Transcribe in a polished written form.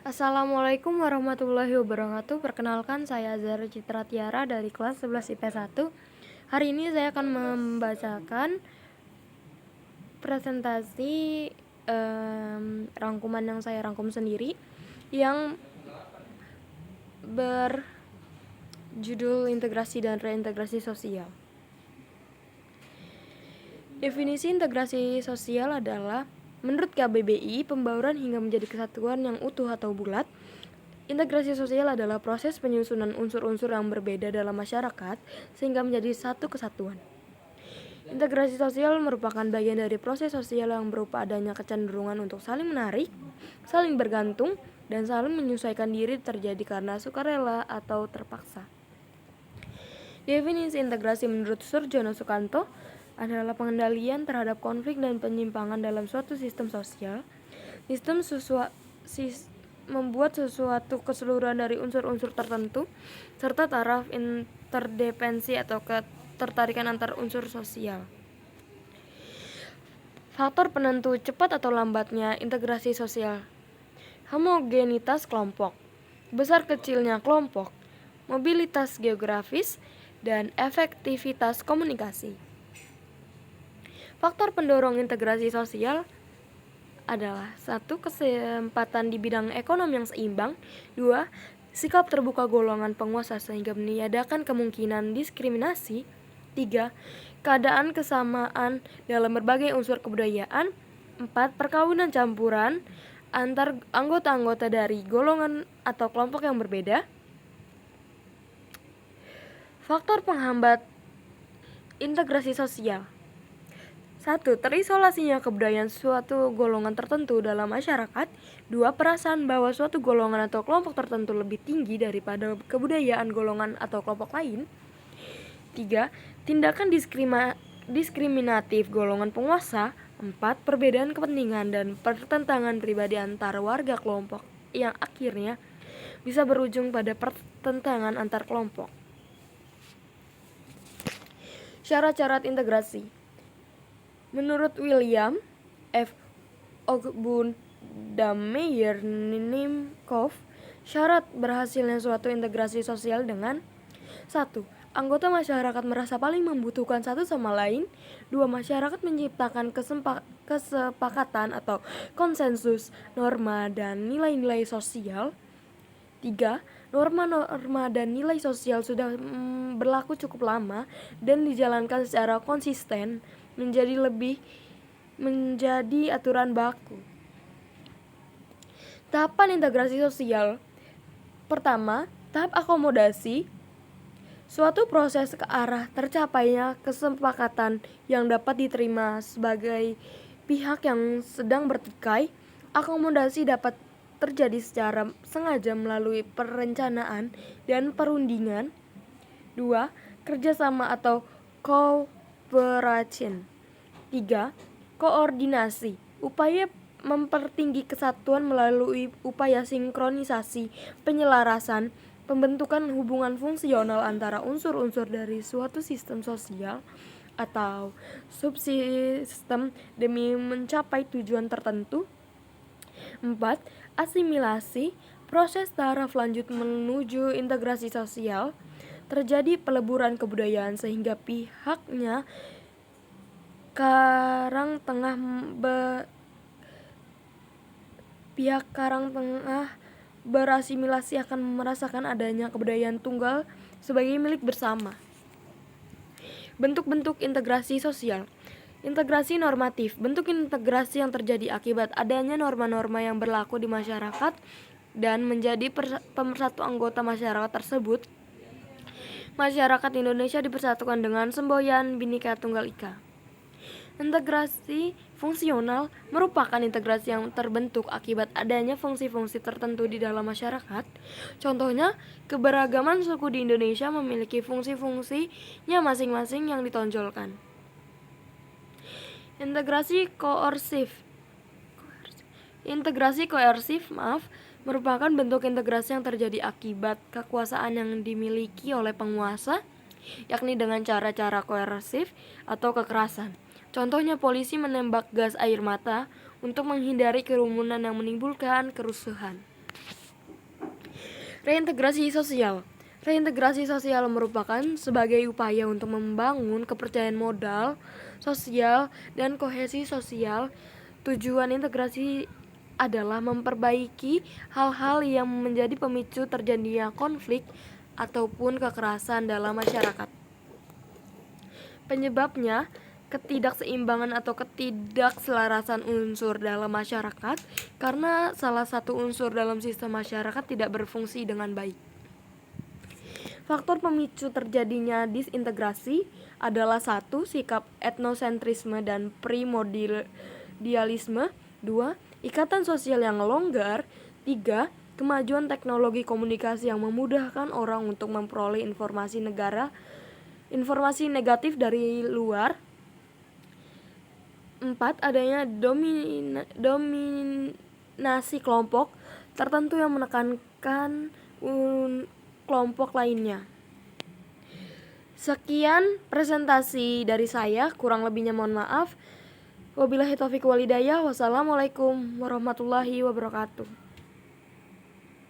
Assalamualaikum warahmatullahi wabarakatuh. Perkenalkan, saya Zara Citra Tiara dari kelas 11 IP 1. Hari ini saya akan membacakan presentasi rangkuman yang saya rangkum sendiri yang berjudul integrasi dan reintegrasi sosial. Definisi integrasi sosial adalah, menurut KBBI, pembauran hingga menjadi kesatuan yang utuh atau bulat. Integrasi sosial adalah proses penyusunan unsur-unsur yang berbeda dalam masyarakat sehingga menjadi satu kesatuan. Integrasi sosial merupakan bagian dari proses sosial yang berupa adanya kecenderungan untuk saling menarik, saling bergantung, dan saling menyesuaikan diri terjadi karena sukarela atau terpaksa. Definisi integrasi menurut Surjono Sukanto adalah pengendalian terhadap konflik dan penyimpangan dalam suatu sistem sosial. Membuat sesuatu keseluruhan dari unsur-unsur tertentu serta taraf interdependensi atau ketertarikan antar unsur sosial. Faktor penentu cepat atau lambatnya integrasi sosial: homogenitas kelompok, besar kecilnya kelompok, mobilitas geografis, dan efektivitas komunikasi. Faktor pendorong integrasi sosial adalah 1. Kesempatan di bidang ekonomi yang seimbang. 2. Sikap terbuka golongan penguasa sehingga meniadakan kemungkinan diskriminasi. 3. Keadaan kesamaan dalam berbagai unsur kebudayaan. 4. Perkawinan campuran antar anggota-anggota dari golongan atau kelompok yang berbeda. Faktor penghambat integrasi sosial: 1. Terisolasinya kebudayaan suatu golongan tertentu dalam masyarakat. 2. Perasaan bahwa suatu golongan atau kelompok tertentu lebih tinggi daripada kebudayaan golongan atau kelompok lain. 3. Tindakan diskriminatif golongan penguasa. 4. Perbedaan kepentingan dan pertentangan pribadi antar warga kelompok yang akhirnya bisa berujung pada pertentangan antar kelompok. Syarat-syarat integrasi. Menurut William F. Ogbudameyer-Nimkov, syarat berhasilnya suatu integrasi sosial dengan 1. Anggota masyarakat merasa paling membutuhkan satu sama lain. 2. Masyarakat menciptakan kesepakatan atau konsensus norma dan nilai-nilai sosial. 3. Norma-norma dan nilai sosial sudah berlaku cukup lama dan dijalankan secara konsisten menjadi aturan baku. Tahapan integrasi sosial. Pertama, tahap akomodasi. Suatu proses ke arah tercapainya kesepakatan yang dapat diterima sebagai pihak yang sedang bertikai. Akomodasi dapat terjadi secara sengaja melalui perencanaan dan perundingan. 2. Kerjasama atau cooperation. 3. Koordinasi, upaya mempertinggi kesatuan melalui upaya sinkronisasi, penyelarasan, pembentukan hubungan fungsional antara unsur-unsur dari suatu sistem sosial atau subsistem demi mencapai tujuan tertentu. 4. Asimilasi, proses taraf lanjut menuju integrasi sosial. Terjadi peleburan kebudayaan sehingga pihak Karang Tengah berasimilasi akan merasakan adanya kebudayaan tunggal sebagai milik bersama. Bentuk-bentuk integrasi sosial. Integrasi normatif, bentuk integrasi yang terjadi akibat adanya norma-norma yang berlaku di masyarakat dan menjadi pemersatu anggota masyarakat tersebut. Masyarakat Indonesia dipersatukan dengan semboyan Bhinneka Tunggal Ika. Integrasi fungsional merupakan integrasi yang terbentuk akibat adanya fungsi-fungsi tertentu di dalam masyarakat. Contohnya, keberagaman suku di Indonesia memiliki fungsi-fungsinya masing-masing yang ditonjolkan. Integrasi koersif merupakan bentuk integrasi yang terjadi akibat kekuasaan yang dimiliki oleh penguasa, yakni dengan cara-cara koersif atau kekerasan. Contohnya, polisi menembak gas air mata untuk menghindari kerumunan yang menimbulkan kerusuhan. Reintegrasi sosial. Reintegrasi sosial merupakan sebagai upaya untuk membangun kepercayaan modal sosial dan kohesi sosial. Tujuan integrasi adalah memperbaiki hal-hal yang menjadi pemicu terjadinya konflik ataupun kekerasan dalam masyarakat. Penyebabnya ketidakseimbangan atau ketidakselarasan unsur dalam masyarakat karena salah satu unsur dalam sistem masyarakat tidak berfungsi dengan baik. Faktor pemicu terjadinya disintegrasi adalah 1. Sikap etnosentrisme dan primordialisme. 2. Ikatan sosial yang longgar. 3. Kemajuan teknologi komunikasi yang memudahkan orang untuk memperoleh informasi negatif dari luar. 4. Adanya dominasi kelompok tertentu yang menekankan kelompok lainnya. Sekian presentasi dari saya, kurang lebihnya mohon maaf. Wabillahi taufiq wal hidayah. Wassalamualaikum warahmatullahi wabarakatuh.